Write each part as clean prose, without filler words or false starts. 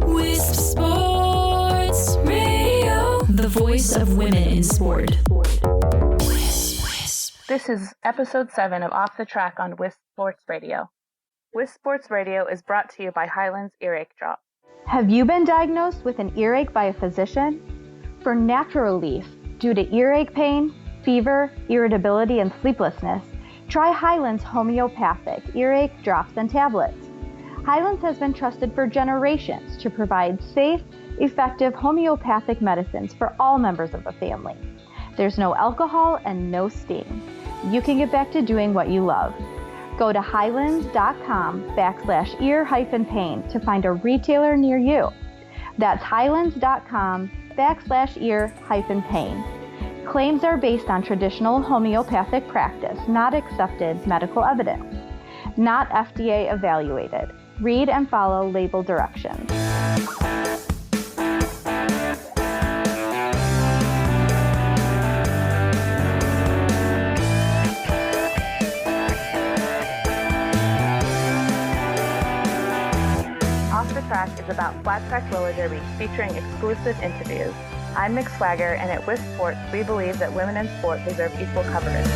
Wisp Sports Radio, the voice of women in sport. This is episode 7 of Off the Track on Wisp Sports Radio. Wisp Sports Radio is brought to you by Highlands Earache Drop. Have you been diagnosed with an earache by a physician? For natural relief due to earache pain, fever, irritability, and sleeplessness, try Highlands Homeopathic Earache Drops and Tablets. Highlands has been trusted for generations to provide safe, effective homeopathic medicines for all members of the family. There's no alcohol and no sting. You can get back to doing what you love. Go to highlands.com/ear-pain to find a retailer near you. That's highlands.com/ear-pain. Claims are based on traditional homeopathic practice, not accepted medical evidence. Not FDA evaluated. Read and follow label directions. Off the Track is about flat track roller derby featuring exclusive interviews. I'm Mick Swagger, and at Wisp Sports, we believe that women in sport deserve equal coverage.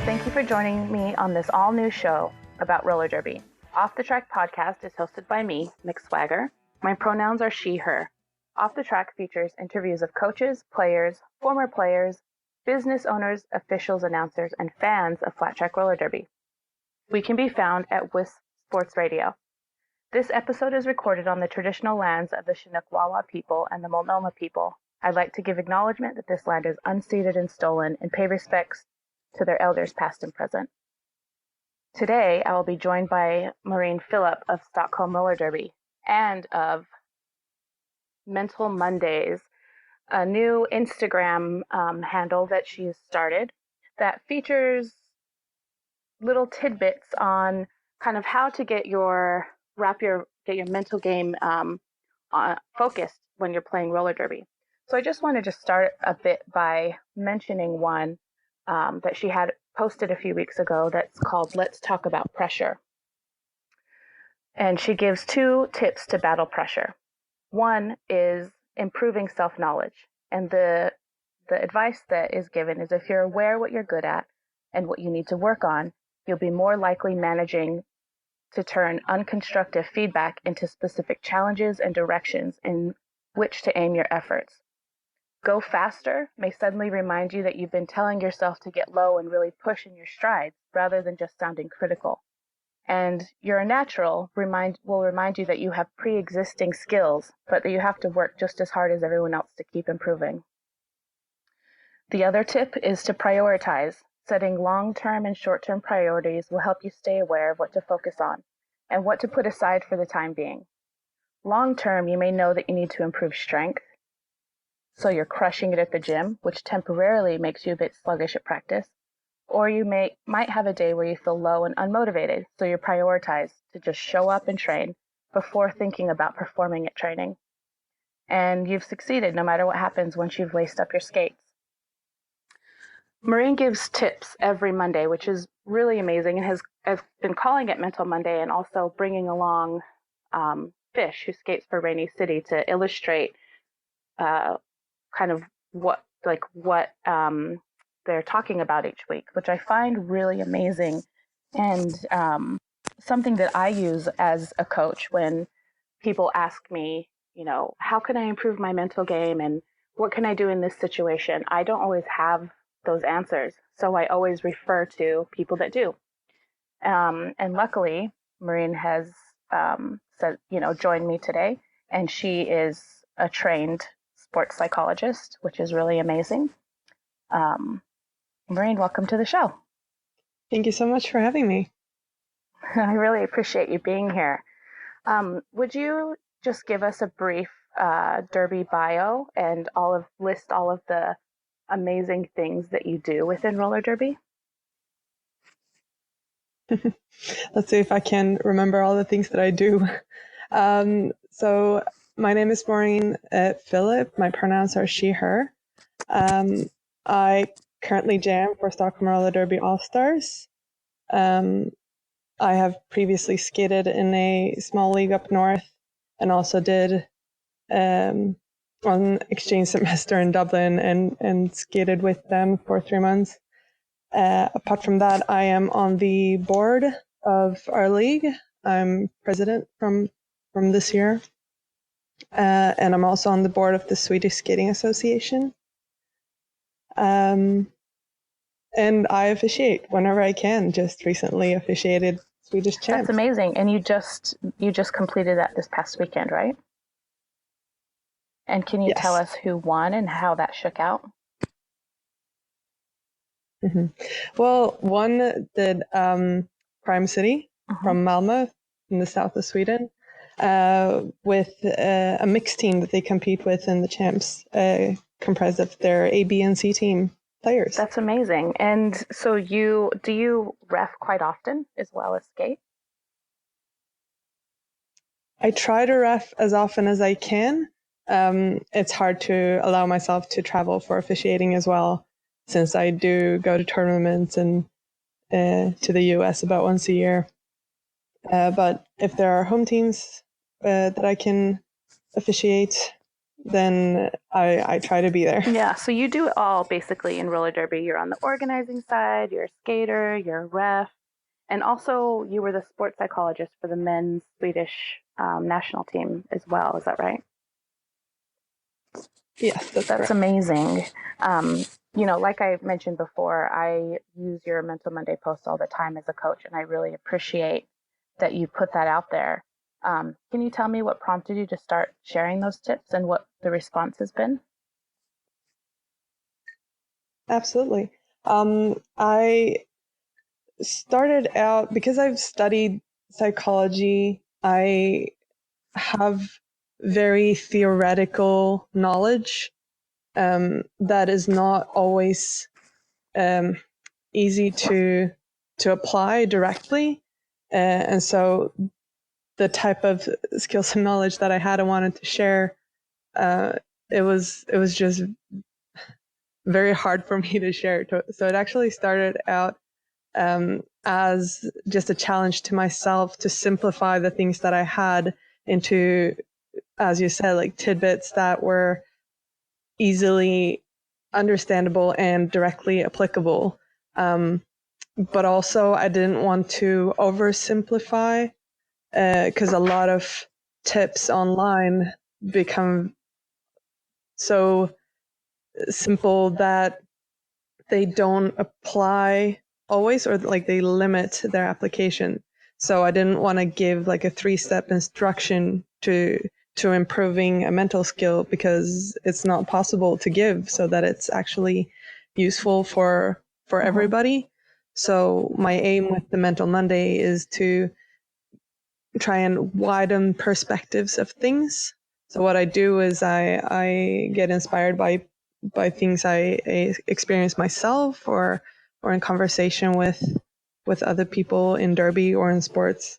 Thank you for joining me on this all-new show about roller derby. Off the Track podcast is hosted by me, Mick Swagger. My pronouns are she, her. Off the Track features interviews of coaches, players, former players, business owners, officials, announcers, and fans of flat track roller derby. We can be found at Wisp Sports Radio. This episode is recorded on the traditional lands of the Chinookwawah people and the Multnomah people. I'd like to give acknowledgement that this land is unceded and stolen and pay respects to their elders past and present. Today, I will be joined by Maurine Filip of Stockholm Roller Derby and of Mental Mondays, a new Instagram handle that she's started that features little tidbits on kind of how to get your mental game focused when you're playing roller derby. So I just wanted to start a bit by mentioning one that she had posted a few weeks ago that's called Let's Talk About Pressure. And she gives 2 tips to battle pressure. One is improving self-knowledge. And the advice that is given is if you're aware what you're good at and what you need to work on, you'll be more likely managing to turn unconstructive feedback into specific challenges and directions in which to aim your efforts. Go faster may suddenly remind you that you've been telling yourself to get low and really push in your strides rather than just sounding critical. And you're a natural will remind you that you have pre-existing skills, but that you have to work just as hard as everyone else to keep improving. The other tip is to prioritize. Setting long-term and short-term priorities will help you stay aware of what to focus on and what to put aside for the time being. Long-term, you may know that you need to improve strength, so you're crushing it at the gym, which temporarily makes you a bit sluggish at practice. Or you might have a day where you feel low and unmotivated, so you prioritize to just show up and train before thinking about performing at training. And you've succeeded no matter what happens once you've laced up your skates. Maurine gives tips every Monday, which is really amazing, and has been calling it Mental Monday and also bringing along Fish, who skates for Rainy City, to illustrate kind of what they're talking about each week, which I find really amazing and something that I use as a coach when people ask me, how can I improve my mental game and what can I do in this situation? I don't always have those answers, so I always refer to people that do. And luckily, Maurine has joined me today, and she is a trained sports psychologist, which is really amazing. Maurine, welcome to the show. Thank you so much for having me. I really appreciate you being here. Would you just give us a brief derby bio and list all of the amazing things that you do within roller derby? Let's see if I can remember all the things that I do. So my name is Maurine Filip. My pronouns are she, her. I currently jam for Stockholm Roller Derby All-Stars. I have previously skated in a small league up north and also did on exchange semester in Dublin and skated with them for 3 months. Apart from that, I am on the board of our league. I'm president from this year. And I'm also on the board of the Swedish Skating Association. And I officiate whenever I can. Just recently officiated Swedish champs. That's amazing. And you just completed that this past weekend, right? And can you tell us who won and how that shook out? Mm-hmm. Well, one did Crime City from Malmö in the south of Sweden with a mixed team that they compete with in the champs, comprised of their A, B, and C team players. That's amazing. And so do you ref quite often as well as skate? I try to ref as often as I can. It's hard to allow myself to travel for officiating as well, since I do go to tournaments and to the US about once a year. But if there are home teams that I can officiate, then I try to be there. Yeah, so you do it all basically in roller derby. You're on the organizing side, you're a skater, you're a ref, and also you were the sports psychologist for the men's Swedish national team as well. Is that right? Yes, that's correct. Amazing. Like I mentioned before, I use your Mental Monday post all the time as a coach, and I really appreciate that you put that out there. Can you tell me what prompted you to start sharing those tips and what the response has been? Absolutely. I started out because I've studied psychology. I have very theoretical knowledge that is not always easy to apply directly. And so the type of skills and knowledge that I had and wanted to share, it was just very hard for me to share. So it actually started out as just a challenge to myself to simplify the things that I had into, as you said, like tidbits that were easily understandable and directly applicable. But also I didn't want to oversimplify because a lot of tips online become so simple that they don't apply always, or like they limit their application. So I didn't want to give like a 3-step instruction to improving a mental skill, because it's not possible to give so that it's actually useful for everybody. So my aim with the Mental Monday is to try and widen perspectives of things. So what I do is I get inspired by things I experience myself or in conversation with other people in derby or in sports.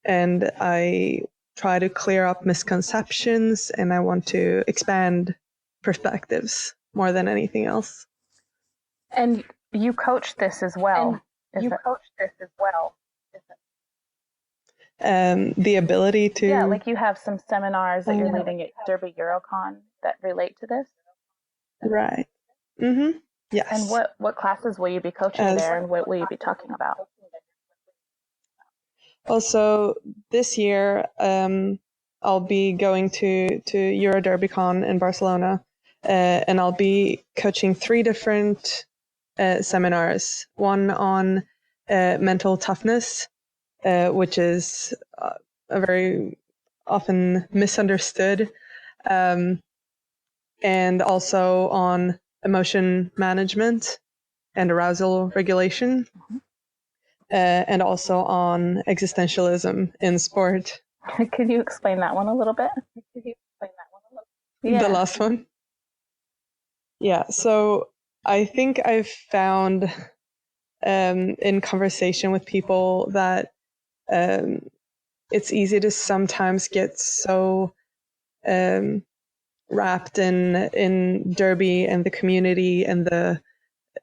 And I try to clear up misconceptions, and I want to expand perspectives more than anything else. And you coach this as well. The ability to... Yeah, like you have some seminars that you're leading at Derby Eurocon that relate to this? Right. Mm-hmm. Yes. And what classes will you be coaching there, and what will you be talking about? Also, this year, I'll be going to EuroDerbyCon in Barcelona, and I'll be coaching 3 different seminars. One on mental toughness, which is a very often misunderstood, and also on emotion management and arousal regulation. And also on existentialism in sport. Could you explain that one a little bit? Yeah. The last one? Yeah, so I think I've found in conversation with people that it's easy to sometimes get so wrapped in derby and the community and the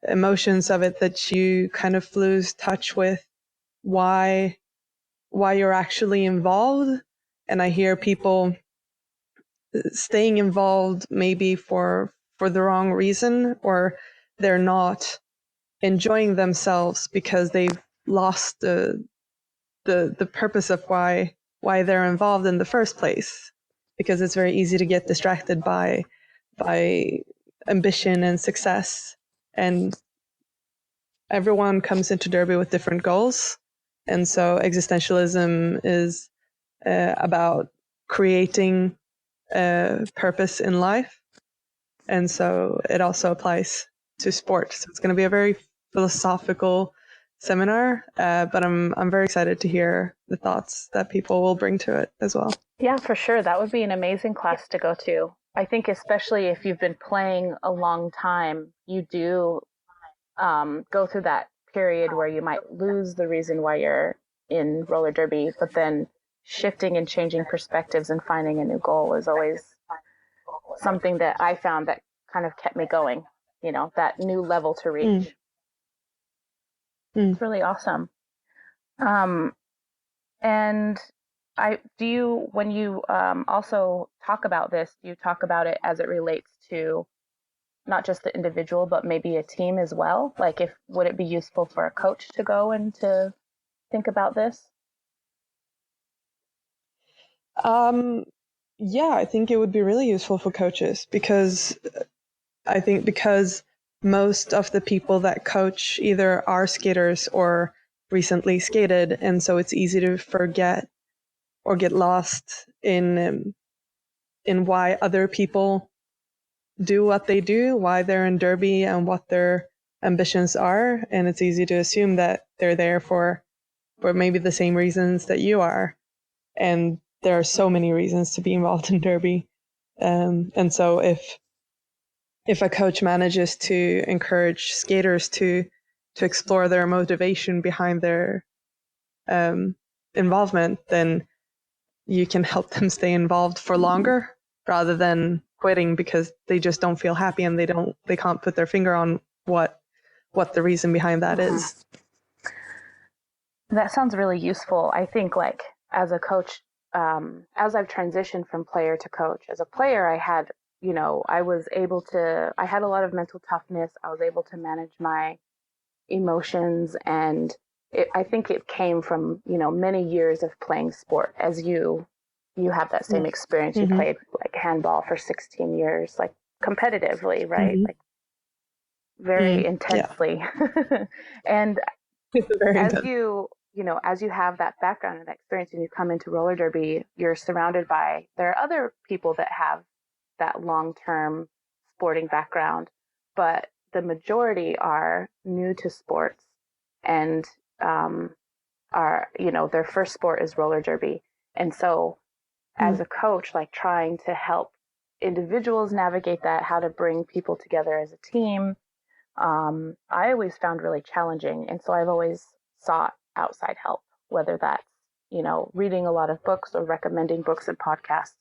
emotions of it that you kind of lose touch with why you're actually involved. And I hear people staying involved maybe for the wrong reason, or they're not enjoying themselves because they've lost the purpose of why they're involved in the first place, because it's very easy to get distracted by ambition and success. And everyone comes into Derby with different goals. And so existentialism is about creating a purpose in life. And so it also applies to sport. So it's going to be a very philosophical seminar, but I'm very excited to hear the thoughts that people will bring to it as well. Yeah, for sure. That would be an amazing class to go to. I think especially if you've been playing a long time, you do go through that period where you might lose the reason why you're in roller derby, but then shifting and changing perspectives and finding a new goal is always something that I found that kind of kept me going, that new level to reach. It's really awesome. And when you also talk about this, do you talk about it as it relates to not just the individual, but maybe a team as well? Like, would it be useful for a coach to go and to think about this? Yeah, I think it would be really useful for coaches, because most of the people that coach either are skaters or recently skated, and so it's easy to forget or get lost in why other people do what they do, why they're in derby, and what their ambitions are. And it's easy to assume that they're there for maybe the same reasons that you are. And there are so many reasons to be involved in derby. And so if a coach manages to encourage skaters to explore their motivation behind their involvement, then you can help them stay involved for longer rather than quitting because they just don't feel happy and they can't put their finger on what the reason behind that is. That sounds really useful. I think, like, as a coach, as I've transitioned from player to coach, as a player, I had I had a lot of mental toughness. I was able to manage my emotions, and I think it came from, many years of playing sport. As you have that same experience. You played like handball for 16 years, like competitively, right? Like very intensely. Yeah. And as you have that background and that experience and you come into roller derby, you're surrounded by, there are other people that have that long-term sporting background, but the majority are new to sports and their first sport is roller derby. And so as a coach, like trying to help individuals navigate that, how to bring people together as a team, I always found really challenging. And so I've always sought outside help, whether that's, reading a lot of books or recommending books and podcasts.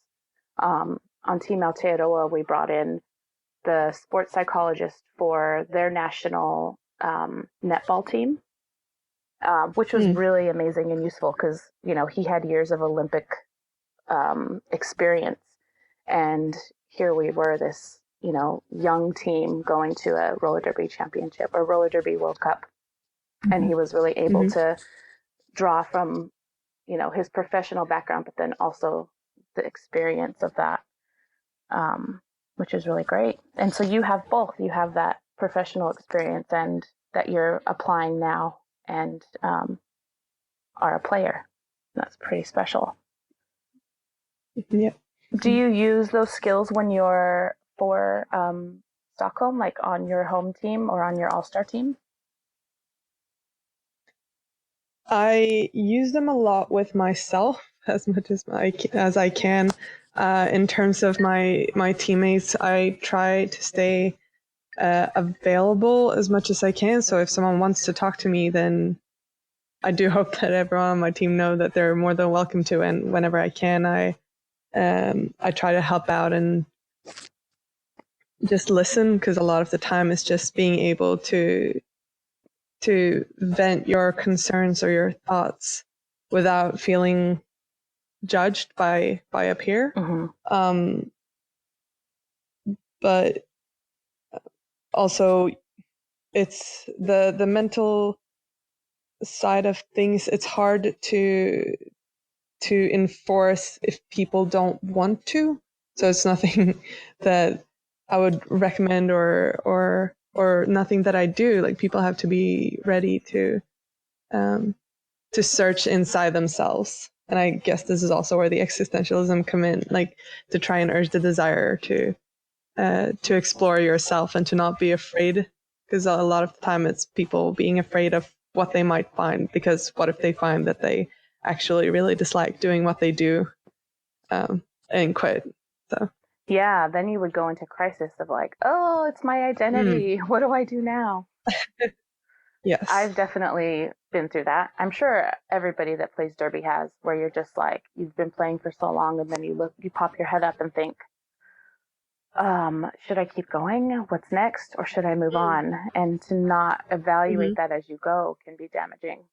On Team Aotearoa, we brought in the sports psychologist for their national netball team, which was really amazing and useful because, he had years of Olympic experience. And here we were, this, young team going to a roller derby championship or roller derby World Cup. And he was really able to draw from, his professional background, but then also the experience of that, which is really great. And so you have both. You have that professional experience and that you're applying now and are a player. That's pretty special. Yeah. Do you use those skills when you're for Stockholm, like on your home team or on your all-star team? I use them a lot with myself as much as I can. In terms of my teammates, I try to stay available as much as I can. So if someone wants to talk to me, then I do hope that everyone on my team know that they're more than welcome to. And whenever I can, I try to help out and just listen, because a lot of the time it's just being able to vent your concerns or your thoughts without feeling judged by a peer. But also, it's the mental side of things. It's hard to enforce if people don't want to. So it's nothing that I would recommend or nothing that I do. Like, people have to be ready to search inside themselves. And I guess this is also where the existentialism come in, like to try and urge the desire to explore yourself and to not be afraid, because a lot of the time it's people being afraid of what they might find, because what if they find that they actually really dislike doing what they do, and quit. So yeah, then you would go into crisis of like, oh, it's my identity. What do I do now? Yes, I've definitely been through that. I'm sure everybody that plays derby has, where you're just like, you've been playing for so long, and then you pop your head up and think, should I keep going? What's next? Or should I move on? And to not evaluate that as you go can be damaging.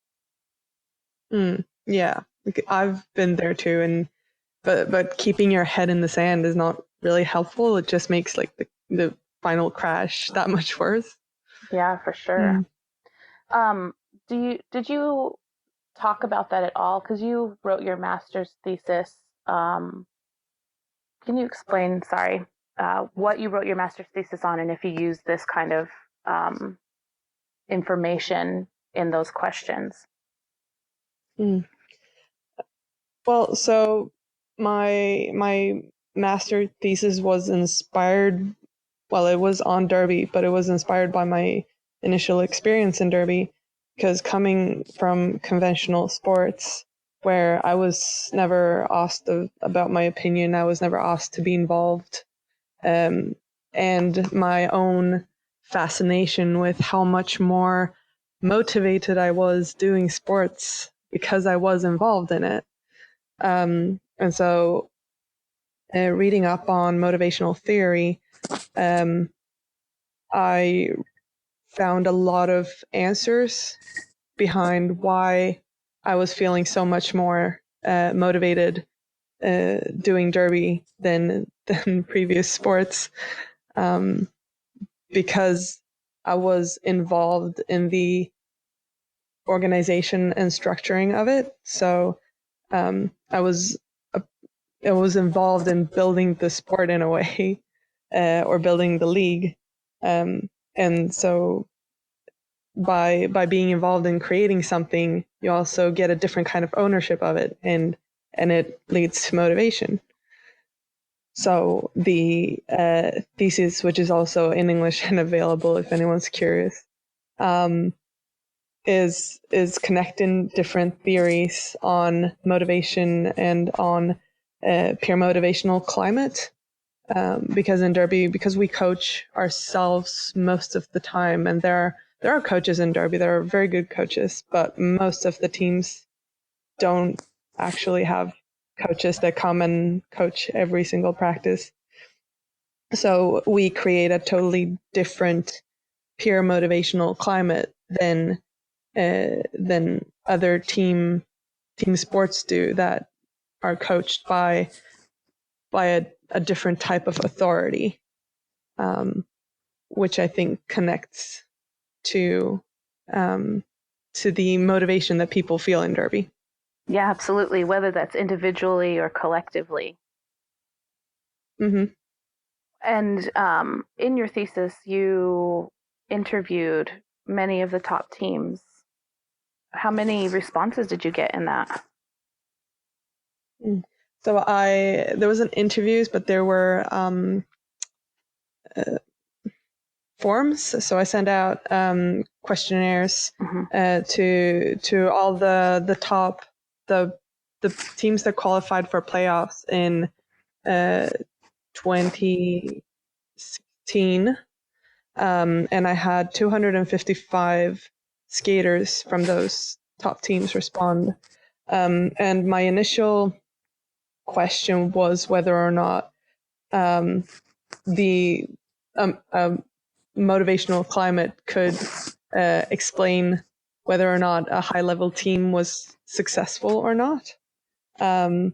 Yeah, I've been there too, and but keeping your head in the sand is not really helpful. It just makes like the final crash that much worse. Yeah, for sure. Did you talk about that at all? Because you wrote your master's thesis. Can you explain, what you wrote your master's thesis on, and if you use this kind of information in those questions? Well, so my master thesis was inspired. Well, it was on derby, but it was inspired by my initial experience in derby, because coming from conventional sports where I was never asked about my opinion, I was never asked to be involved, and my own fascination with how much more motivated I was doing sports because I was involved in it. And so reading up on motivational theory, I found a lot of answers behind why I was feeling so much more motivated doing derby than previous sports, because I was involved in the organization and structuring of it. So I was involved in building the sport in a way, or building the league, and so by being involved in creating something, you also get a different kind of ownership of it, and it leads to motivation. So the thesis, which is also in English and available if anyone's curious, is connecting different theories on motivation and on peer motivational climate. Because in derby, because we coach ourselves most of the time, and there are coaches in derby, there are very good coaches, but most of the teams don't actually have coaches that come and coach every single practice. So we create a totally different peer motivational climate than other team sports do, that are coached by a different type of authority, which I think connects to the motivation that people feel in derby. Yeah, absolutely. Whether that's individually or collectively. Mm-hmm. And in your thesis, you interviewed many of the top teams. How many responses did you get in that? So there wasn't interviews, but there were forms. So I sent out questionnaires to all the top the teams that qualified for playoffs in 2016, and I had 255 skaters from those top teams respond. And my initial question was whether or not the motivational climate could explain whether or not a high-level team was successful or not. And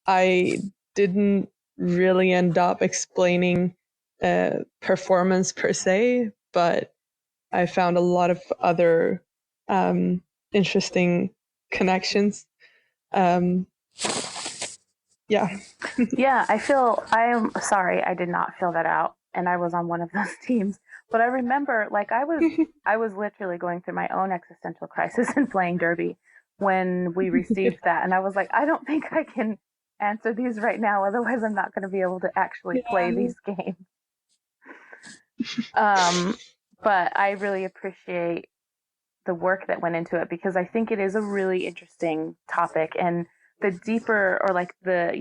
I didn't really end up explaining performance per se, but I found a lot of other interesting connections. Yeah. Yeah, I am sorry, I did not fill that out, and I was on one of those teams. But I remember, like, I was literally going through my own existential crisis and playing Derby when we received that, and I was like, I don't think I can answer these right now, otherwise I'm not going to be able to actually play these games. But I really appreciate the work that went into it, because I think it is a really interesting topic, and the deeper, or like the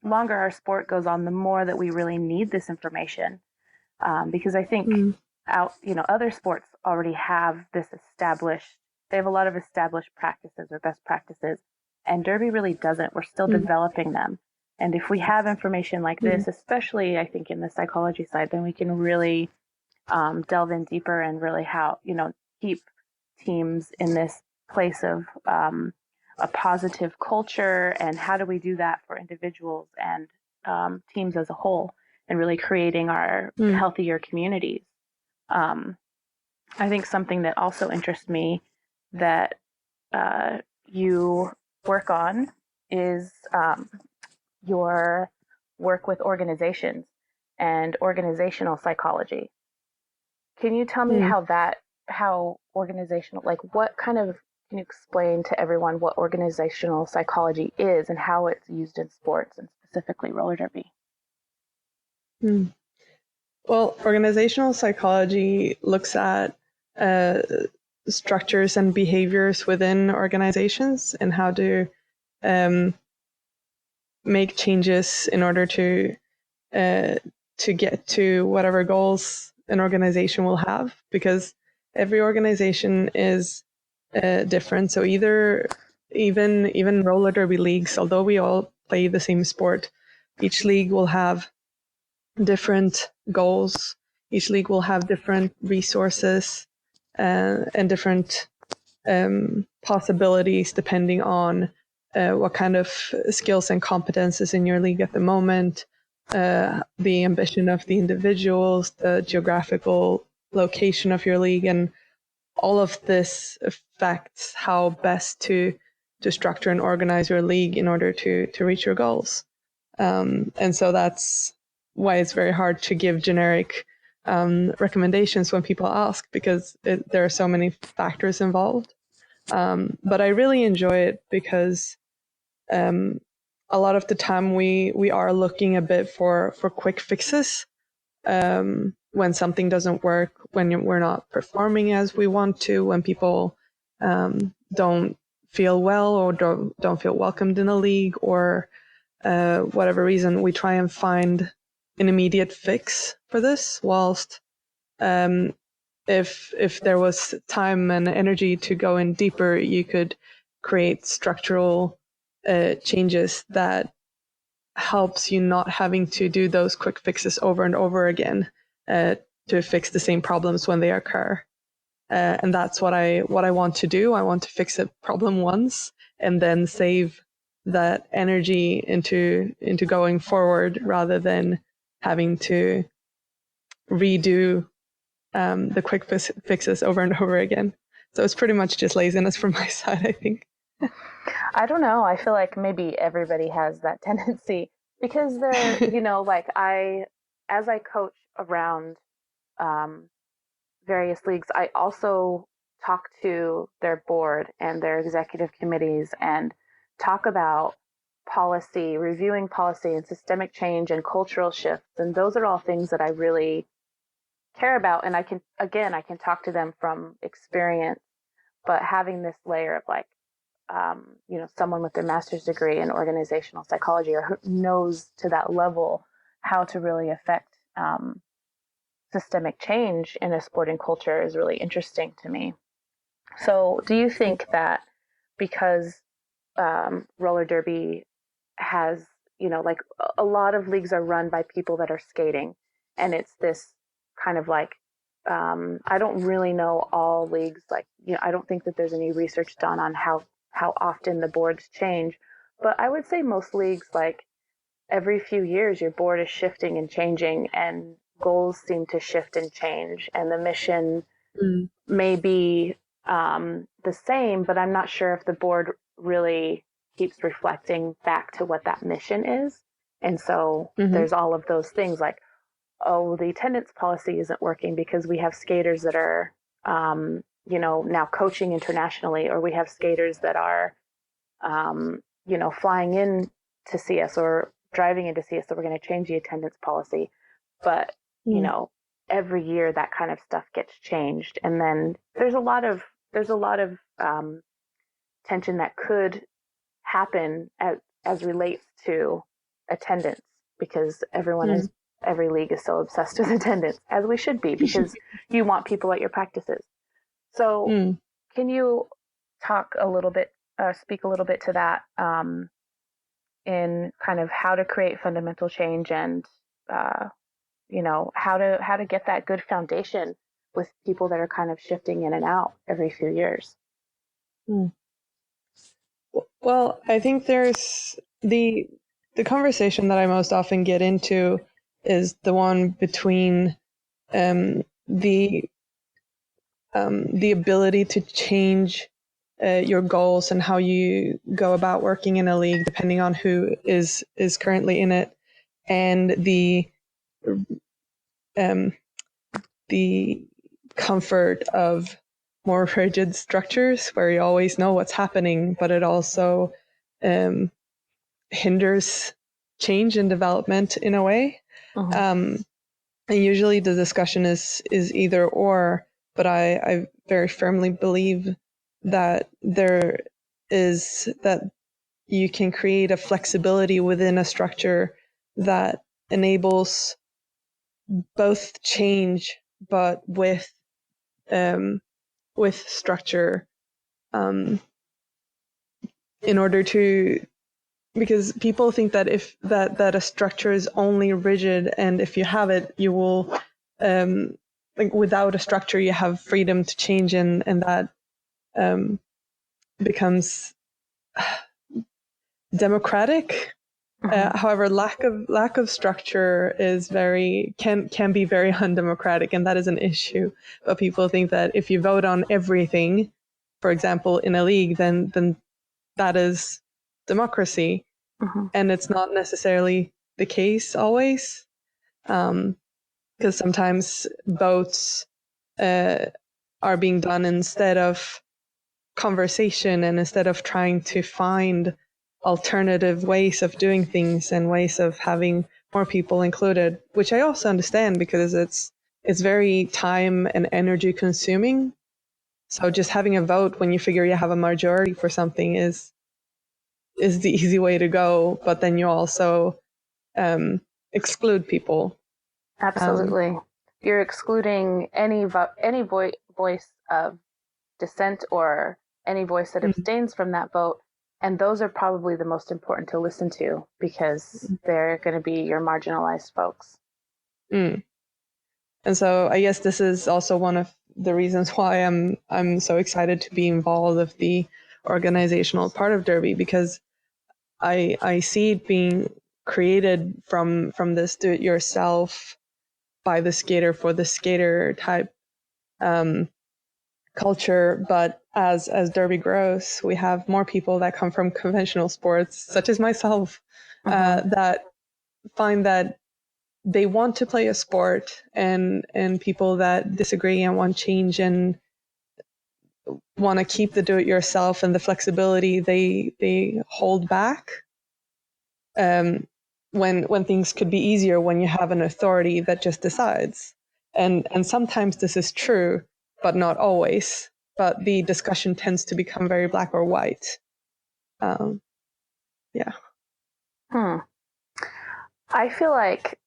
longer our sport goes on, the more that we really need this information, because I think other sports already have this established. They have a lot of established practices or best practices, and Derby really doesn't. We're still developing them, and if we have information like this, especially I think in the psychology side, then we can really delve in deeper and really keep teams in this place of a positive culture, and how do we do that for individuals and teams as a whole, and really creating our healthier communities. I think something that also interests me that you work on is your work with organizations and organizational psychology. Can you tell me how organizational, like can you explain to everyone what organizational psychology is and how it's used in sports, and specifically roller derby? Well, organizational psychology looks at structures and behaviors within organizations and how to make changes in order to get to whatever goals an organization will have, because every organization is different. So even roller derby leagues, although we all play the same sport, each league will have different goals. Each league will have different resources and different possibilities depending on what kind of skills and competences in your league at the moment, the ambition of the individuals, the geographical location of your league, and all of this affects how best to structure and organize your league in order to reach your goals. And so that's why it's very hard to give generic recommendations when people ask, because there are so many factors involved. But I really enjoy it because a lot of the time we are looking a bit for quick fixes when something doesn't work, when we're not performing as we want to, when people don't feel well or don't feel welcomed in a league, or whatever reason. We try and find an immediate fix for this, whilst if there was time and energy to go in deeper, you could create structural changes that helps you not having to do those quick fixes over and over again to fix the same problems when they occur. And that's what I want to do. I want to fix a problem once and then save that energy into going forward, rather than having to redo the quick fixes over and over again. So it's pretty much just laziness from my side, I think. I don't know. I feel like maybe everybody has that tendency, because they're, like as I coach around various leagues, I also talk to their board and their executive committees and talk about policy, reviewing policy and systemic change and cultural shifts. And those are all things that I really care about. And I can talk to them from experience, but having this layer of like, someone with their master's degree in organizational psychology, or who knows to that level how to really affect systemic change in a sporting culture, is really interesting to me. So do you think that because roller derby has like a lot of leagues are run by people that are skating, and it's this kind of like, I don't really know all leagues. Like, I don't think that there's any research done on how often the boards change, but I would say most leagues, like every few years, your board is shifting and changing, and goals seem to shift and change, and the mission may be the same, but I'm not sure if the board really keeps reflecting back to what that mission is. And so there's all of those things like, oh, the attendance policy isn't working because we have skaters that are, now coaching internationally, or we have skaters that are, flying in to see us or driving in to see us. So we're going to change the attendance policy. But, every year that kind of stuff gets changed. And then there's a lot of tension that could happen as relates to attendance, because every league is so obsessed with attendance, as we should be, because you want people at your practices. So can you speak a little bit to that, in kind of how to create fundamental change and, how to get that good foundation with people that are kind of shifting in and out every few years? Well, I think there's the conversation that I most often get into is the one between the ability to change your goals and how you go about working in a league, depending on who is currently in it, and the comfort of more rigid structures where you always know what's happening, but it also hinders change and development in a way. And usually the discussion is either or, but I very firmly believe that that you can create a flexibility within a structure that enables both change, but with structure, in order to, because people think that if that a structure is only rigid, and if you have it, you will, like without a structure, you have freedom to change, and that becomes democratic. However, lack of structure is can be very undemocratic, and that is an issue. But people think that if you vote on everything, for example, in a league, then that is democracy, and it's not necessarily the case always, because sometimes votes are being done instead of conversation, and instead of trying to find alternative ways of doing things and ways of having more people included, which I also understand because it's very time and energy consuming. So just having a vote when you figure you have a majority for something is the easy way to go, but then you also exclude people. Absolutely. You're excluding any voice of dissent or any voice that abstains from that vote. And those are probably the most important to listen to, because they're going to be your marginalized folks. And so I guess this is also one of the reasons why I'm so excited to be involved with the organizational part of Derby, because I see it being created from this do-it-yourself, by the skater for the skater type culture. But as Derby grows, we have more people that come from conventional sports, such as myself, that find that they want to play a sport, and people that disagree and want change and want to keep the do-it-yourself and the flexibility, they hold back. When things could be easier when you have an authority that just decides. And sometimes this is true, but not always. But the discussion tends to become very black or white. Yeah. I feel like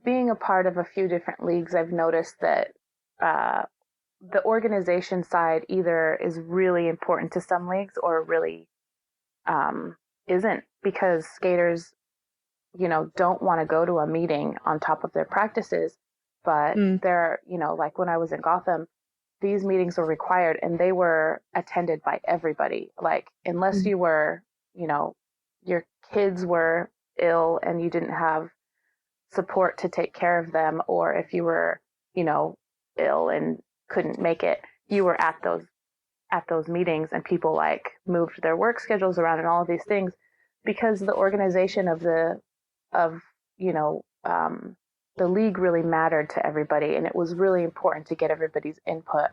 being a part of a few different leagues, I've noticed that the organization side either is really important to some leagues or really isn't, because skaters don't want to go to a meeting on top of their practices, but they're, like when I was in Gotham, these meetings were required and they were attended by everybody. Like, unless you were, your kids were ill and you didn't have support to take care of them, or if you were, ill and couldn't make it, you were at those meetings, and people like moved their work schedules around and all of these things because the organization of the league really mattered to everybody, and it was really important to get everybody's input.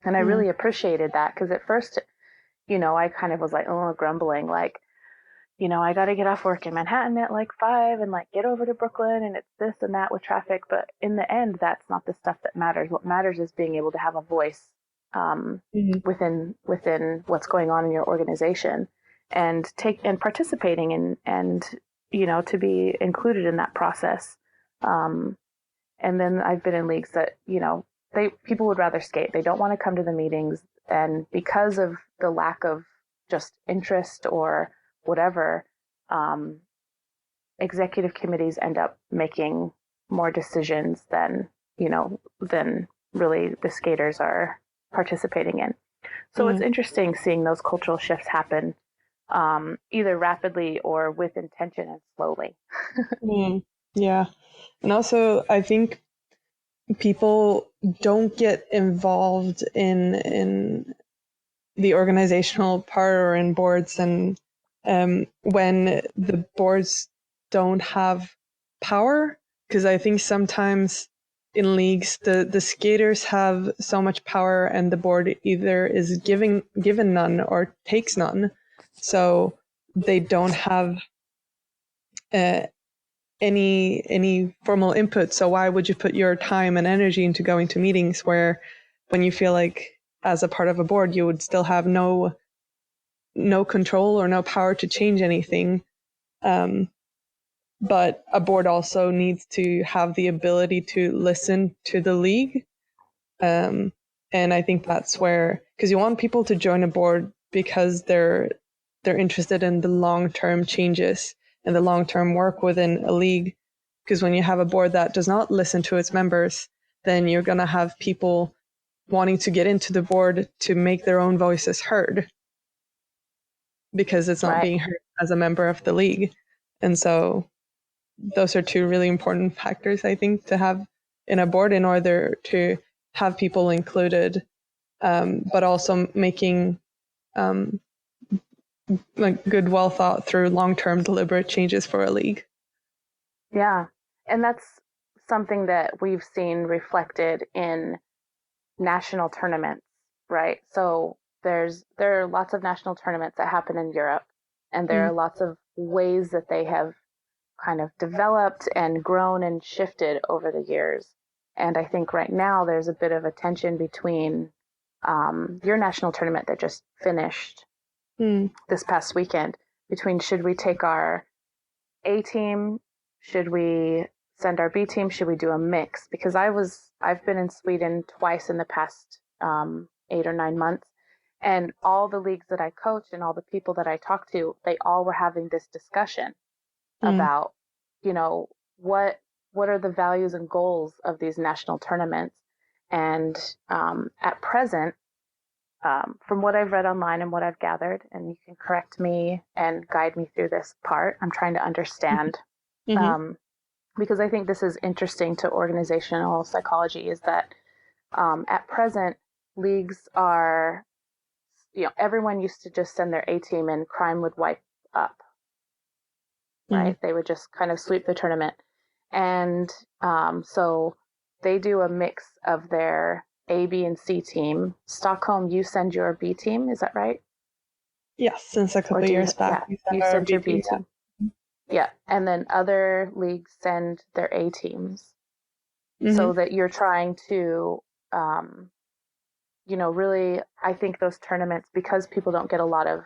And I really appreciated that, because at first, I kind of was like, grumbling, like, I got to get off work in Manhattan at like 5 and like get over to Brooklyn, and it's this and that with traffic. But in the end, that's not the stuff that matters. What matters is being able to have a voice within what's going on in your organization, and participating and to be included in that process. And then I've been in leagues that people would rather skate. They don't want to come to the meetings, and because of the lack of just interest or whatever, executive committees end up making more decisions than really the skaters are participating in. So it's interesting seeing those cultural shifts happen, either rapidly or with intention and slowly. Yeah. And also, I think people don't get involved in the organizational part or in boards, and when the boards don't have power, because I think sometimes in leagues the skaters have so much power and the board either is given none or takes none, so they don't have any formal input. So why would you put your time and energy into going to meetings when you feel like as a part of a board you would still have no control or no power to change anything? But a board also needs to have the ability to listen to the league. And I think that's where, because you want people to join a board because they're interested in the long-term changes and the long-term work within a league. Because when you have a board that does not listen to its members, then you're going to have people wanting to get into the board to make their own voices heard, because it's not being heard as a member of the league. And so those are two really important factors, I think, to have in a board in order to have people included, but also making like good, well thought through long-term deliberate changes for a league. Yeah. And that's something that we've seen reflected in national tournaments, right? So there are lots of national tournaments that happen in Europe, and there are lots of ways that they have kind of developed and grown and shifted over the years. And I think right now there's a bit of a tension between your national tournament that just finished this past weekend, between should we take our A team, should we send our B team, should we do a mix? Because I've been in Sweden twice in the past 8 or 9 months, and all the leagues that I coached and all the people that I talked to, they all were having this discussion about, what are the values and goals of these national tournaments. And at present, from what I've read online and what I've gathered, and you can correct me and guide me through this part, I'm trying to understand, because I think this is interesting to organizational psychology, is that at present, leagues are, everyone used to just send their A team and crime would wipe up, right? They would just kind of sweep the tournament. And so they do a mix of their A, B, and C team. Stockholm, you send your B team, is that right? Yes, since a couple of years back. Yeah, you send your B team. Yeah, and then other leagues send their A teams, so that you're trying to, really, I think those tournaments, because people don't get a lot of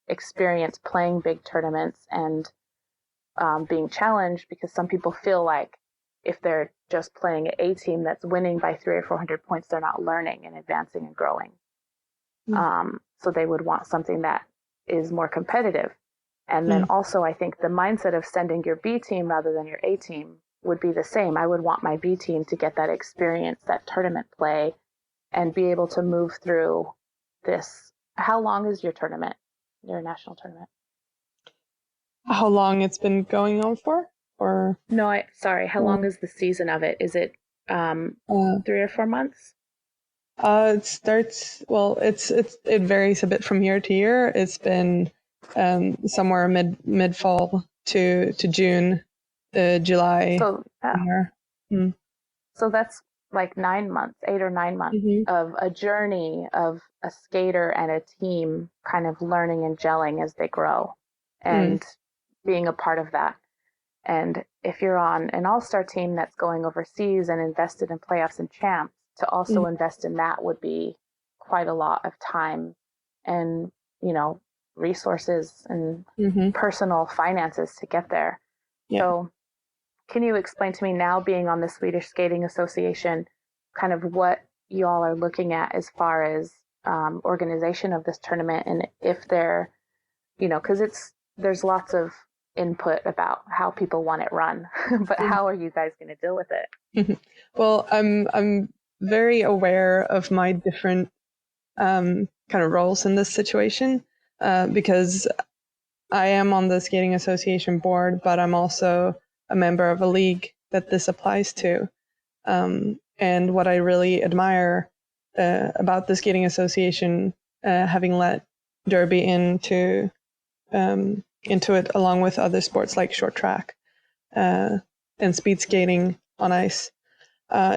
experience playing big tournaments and being challenged, because some people feel like if they're just playing an A team that's winning by 300 or 400 points, they're not learning and advancing and growing. So they would want something that is more competitive. And then also, I think the mindset of sending your B team rather than your A team would be the same. I would want my B team to get that experience, that tournament play, and be able to move through this. How long is your tournament, your national tournament? How long it's been going on for? Or no, sorry. How long is the season of it? Is it 3 or 4 months? It starts. Well, it varies a bit from year to year. It's been somewhere mid fall to June, July. So, Mm. So that's like 9 months, 8 or 9 months of a journey of a skater and a team kind of learning and gelling as they grow and being a part of that. And if you're on an all-star team that's going overseas and invested in playoffs and champs, to also invest in that would be quite a lot of time and, resources and personal finances to get there. Yeah. So can you explain to me, now being on the Swedish Skating Association, kind of what you all are looking at as far as organization of this tournament, and if they're, because there's lots of input about how people want it run, but how are you guys going to deal with it? Well, I'm very aware of my different kind of roles in this situation because I am on the Skating Association board, but I'm also a member of a league that this applies to. And what I really admire about the Skating Association, having let Derby into it along with other sports like short track and speed skating on ice,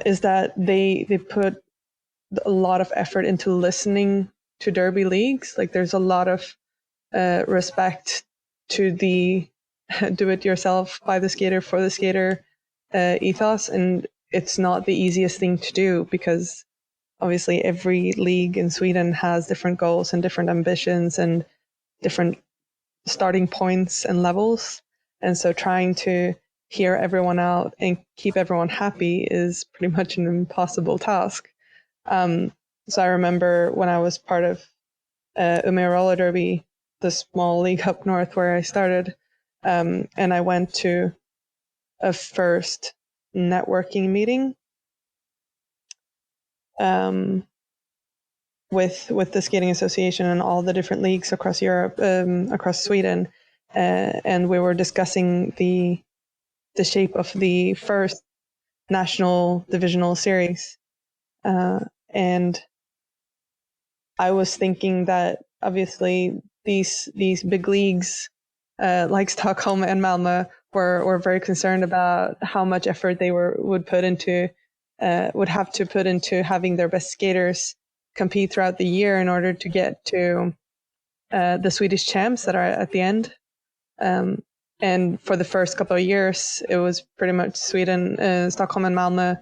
is that they put a lot of effort into listening to Derby leagues. Like, there's a lot of respect to the do it yourself, by the skater, for the skater ethos, and it's not the easiest thing to do because obviously every league in Sweden has different goals and different ambitions and different starting points and levels, and so trying to hear everyone out and keep everyone happy is pretty much an impossible task. So I remember when I was part of Umeå Roller Derby, the small league up north where I started, and I went to a first networking meeting with the Skating Association and all the different leagues across Europe, across Sweden, and we were discussing the shape of the first national divisional series, and I was thinking that obviously these big leagues like Stockholm and Malmö were very concerned about how much effort they would have to put into having their best skaters compete throughout the year in order to get to the Swedish champs that are at the end. And for the first couple of years, it was pretty much Sweden, Stockholm and Malmö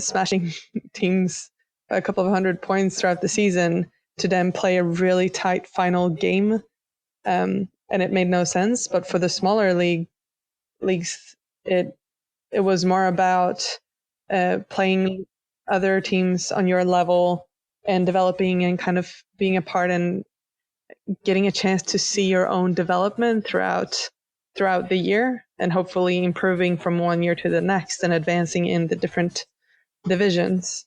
smashing teams a couple of 100 points throughout the season to then play a really tight final game. And it made no sense. But for the smaller leagues, it was more about playing other teams on your level and developing and kind of being a part and getting a chance to see your own development throughout the year, and hopefully improving from one year to the next and advancing in the different divisions.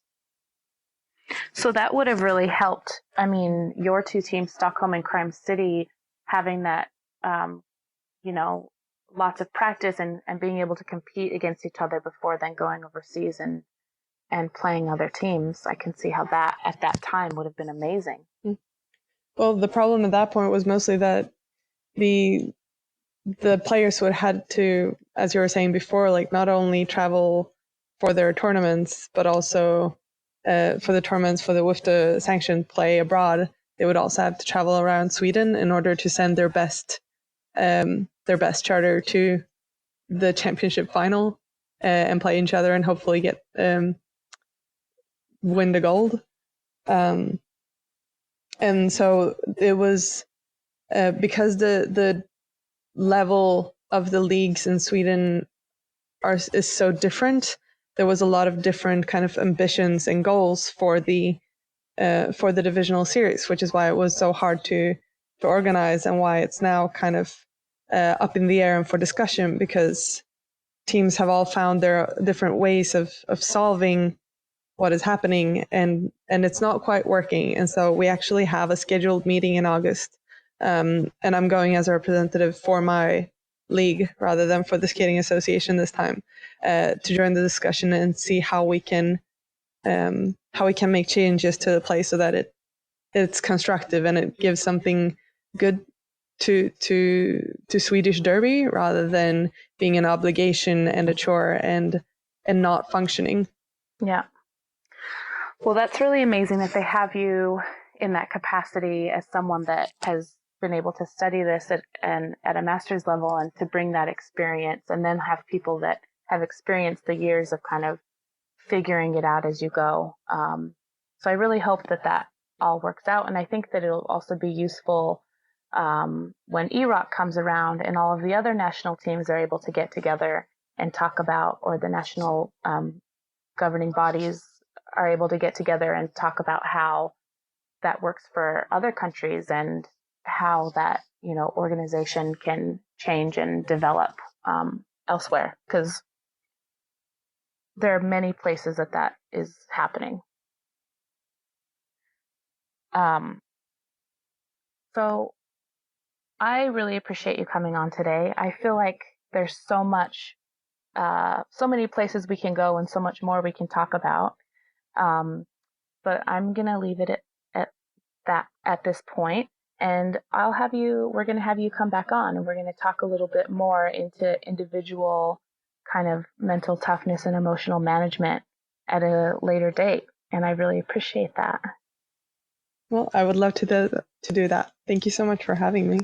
So that would have really helped. I mean, your two teams, Stockholm and Crime City, having that, lots of practice and being able to compete against each other before then going overseas and playing other teams. I can see how that at that time would have been amazing. Well, the problem at that point was mostly that the players would have had to, as you were saying before, like not only travel for their tournaments, but also for the tournaments with the sanctioned play abroad, they would also have to travel around Sweden in order to send their best charter to the championship final and play each other and hopefully get win the gold. And so it was because the level of the leagues in Sweden is so different. There was a lot of different kind of ambitions and goals for the divisional series, which is why it was so hard to organize and why it's now kind of up in the air and for discussion, because teams have all found their different ways of solving what is happening, and it's not quite working. And so we actually have a scheduled meeting in August, and I'm going as a representative for my league rather than for the skating association this time, to join the discussion and see how we can make changes to the play so that it's constructive and it gives something good to Swedish derby, rather than being an obligation and a chore and not functioning. Yeah. Well, that's really amazing that they have you in that capacity as someone that has been able to study this at a master's level, and to bring that experience, and then have people that have experienced the years of kind of figuring it out as you go. So I really hope that all works out. And I think that it'll also be useful when EROC comes around and all of the other national teams are able to get together and talk about, or the national governing bodies are able to get together and talk about how that works for other countries, and how that, organization can change and develop elsewhere, because there are many places that is happening. So I really appreciate you coming on today. I feel like there's so many places we can go and so much more we can talk about. But I'm going to leave it at this point, and we're going to have you come back on, and we're going to talk a little bit more into individual kind of mental toughness and emotional management at a later date. And I really appreciate that. Well, I would love to do that. Thank you so much for having me.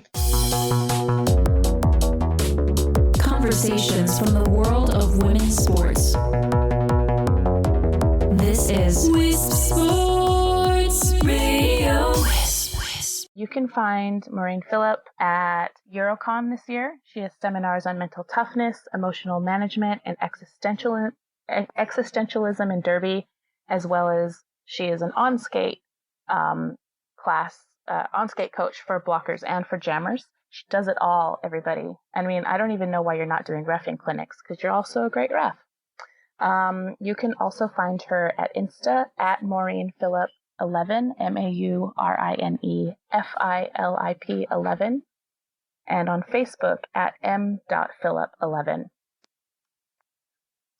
Conversations from the world of women's sports. This is Wisp Sports Radio. You can find Maurine Filip at Eurocon this year. She has seminars on mental toughness, emotional management, and existentialism in derby, as well as she is an on-skate on-skate coach for blockers and for jammers. She does it all, everybody. I mean, I don't even know why you're not doing reffing clinics, because you're also a great ref. You can also find her at Insta at Maurine Filip 11, MAURINEFILIP 11, and on Facebook at m.philip11.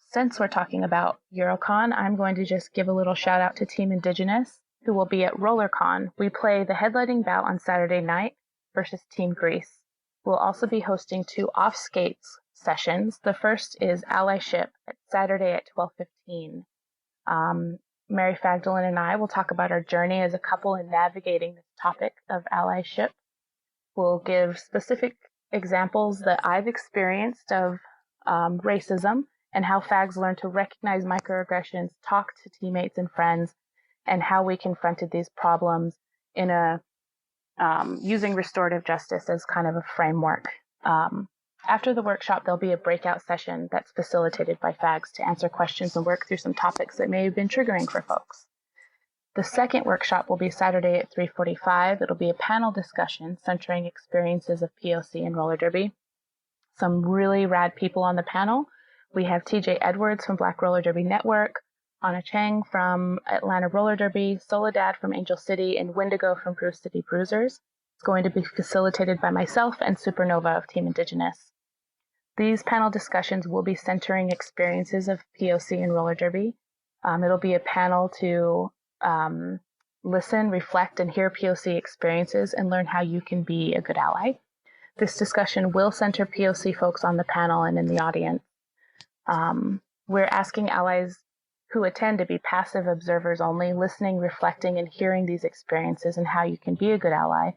Since we're talking about Eurocon, I'm going to just give a little shout out to Team Indigenous, who will be at RollerCon. We play the headlighting bout on Saturday night versus Team Greece. We'll also be hosting 2 off-skates sessions. The first is Allyship at Saturday at 12:15. Mary Fagdalen and I will talk about our journey as a couple in navigating this topic of allyship. We'll give specific examples that I've experienced of racism, and how fags learn to recognize microaggressions, talk to teammates and friends, and how we confronted these problems in using restorative justice as kind of a framework. After the workshop, there'll be a breakout session that's facilitated by fags to answer questions and work through some topics that may have been triggering for folks. The second workshop will be Saturday at 3:45. It'll be a panel discussion centering experiences of POC and roller derby. Some really rad people on the panel. We have TJ Edwards from Black Roller Derby Network, Anna Chang from Atlanta Roller Derby, Soledad from Angel City, and Wendigo from Bruce City Bruisers. It's going to be facilitated by myself and Supernova of Team Indigenous. These panel discussions will be centering experiences of POC and roller derby. It'll be a panel to listen, reflect, and hear POC experiences and learn how you can be a good ally. This discussion will center POC folks on the panel and in the audience. We're asking allies who attend to be passive observers only, listening, reflecting, and hearing these experiences and how you can be a good ally.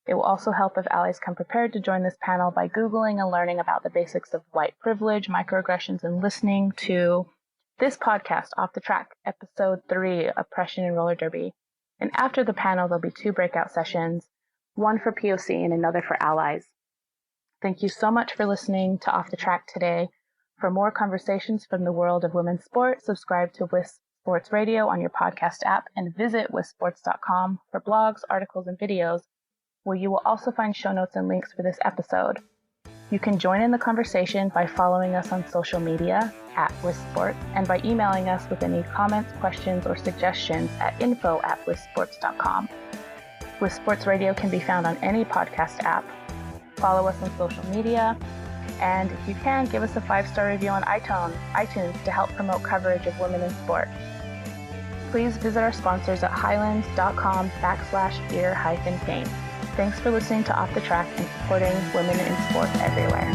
It will also help if allies come prepared to join this panel by Googling and learning about the basics of white privilege, microaggressions, and listening to this podcast, Off the Track, Episode 3, Oppression in Roller Derby. And after the panel, there'll be 2 breakout sessions, one for POC and another for allies. Thank you so much for listening to Off the Track today. For more conversations from the world of women's sport, subscribe to Wisp Sports Radio on your podcast app and visit wispsports.com for blogs, articles, and videos, where you will also find show notes and links for this episode. You can join in the conversation by following us on social media @WisSports and by emailing us with any comments, questions, or suggestions at info@wissports.com. WisSports Radio can be found on any podcast app. Follow us on social media, and if you can, give us a 5-star review on iTunes to help promote coverage of women in sport. Please visit our sponsors at highlands.com/ear-pain. Thanks for listening to Off the Track and supporting women in sport everywhere.